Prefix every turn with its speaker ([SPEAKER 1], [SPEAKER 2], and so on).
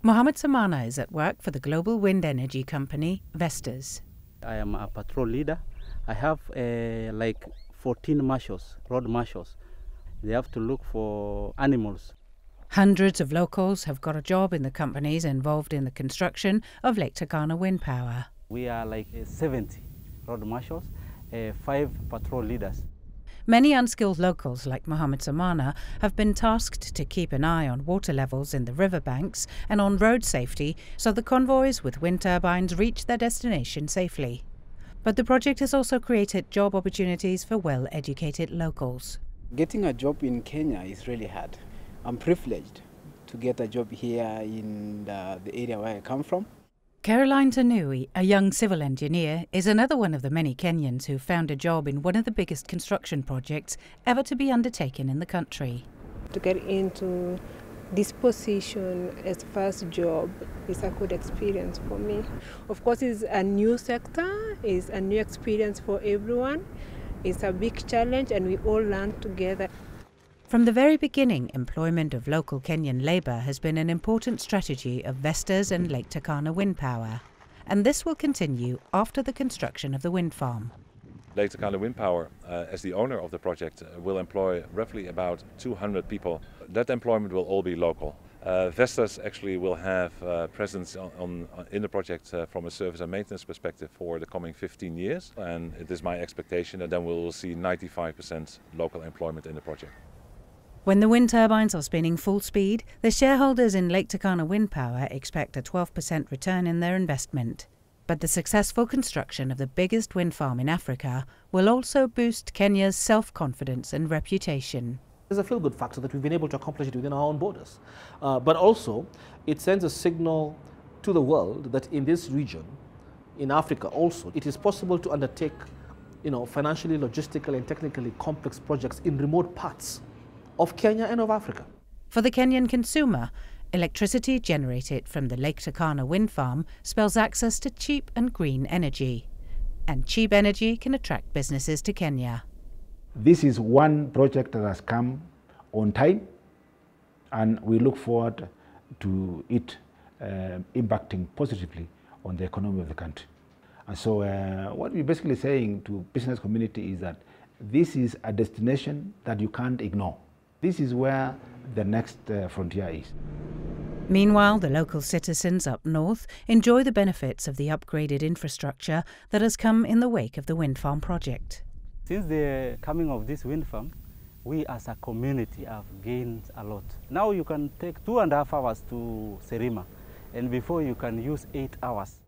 [SPEAKER 1] Mohammed Samana is at work for the global wind energy company Vestas.
[SPEAKER 2] I am a patrol leader. I have like 14 marshals, road marshals. They have to look for animals.
[SPEAKER 1] Hundreds of locals have got a job in the companies involved in the construction of Lake Turkana Wind Power.
[SPEAKER 2] We are like 70 road marshals, 5 patrol leaders.
[SPEAKER 1] Many unskilled locals like Mohammed Samana have been tasked to keep an eye on water levels in the riverbanks and on road safety so the convoys with wind turbines reach their destination safely. But the project has also created job opportunities for well-educated locals.
[SPEAKER 3] Getting a job in Kenya is really hard. I'm privileged to get a job here in the area where I come from.
[SPEAKER 1] Caroline Tanui, a young civil engineer, is another one of the many Kenyans who found a job in one of the biggest construction projects ever to be undertaken in the country.
[SPEAKER 4] To get into this position as first job is a good experience for me. Of course, it's a new sector, it's a new experience for everyone. It's a big challenge and we all learn together.
[SPEAKER 1] From the very beginning, employment of local Kenyan labour has been an important strategy of Vestas and Lake Turkana Wind Power, and this will continue after the construction of the wind farm.
[SPEAKER 5] Lake Turkana Wind Power, as the owner of the project, will employ roughly about 200 people. That employment will all be local. Vestas actually will have presence in the project from a service and maintenance perspective for the coming 15 years, and it is my expectation that then we will see 95% local employment in the project.
[SPEAKER 1] When the wind turbines are spinning full speed, the shareholders in Lake Turkana Wind Power expect a 12% return in their investment. But the successful construction of the biggest wind farm in Africa will also boost Kenya's self-confidence and reputation.
[SPEAKER 6] There's a feel-good factor that we've been able to accomplish it within our own borders. But also, it sends a signal to the world that in this region, in Africa also, it is possible to undertake, financially, logistically and technically complex projects in remote parts of Kenya and of Africa.
[SPEAKER 1] For the Kenyan consumer, electricity generated from the Lake Turkana wind farm spells access to cheap and green energy. And cheap energy can attract businesses to Kenya.
[SPEAKER 7] This is one project that has come on time, and we look forward to it impacting positively on the economy of the country. And so what we're basically saying to business community is that this is a destination that you can't ignore. This is where the next frontier is.
[SPEAKER 1] Meanwhile, the local citizens up north enjoy the benefits of the upgraded infrastructure that has come in the wake of the wind farm project.
[SPEAKER 2] Since the coming of this wind farm, we as a community have gained a lot. Now you can take 2.5 hours to Serima, and before you can use 8 hours.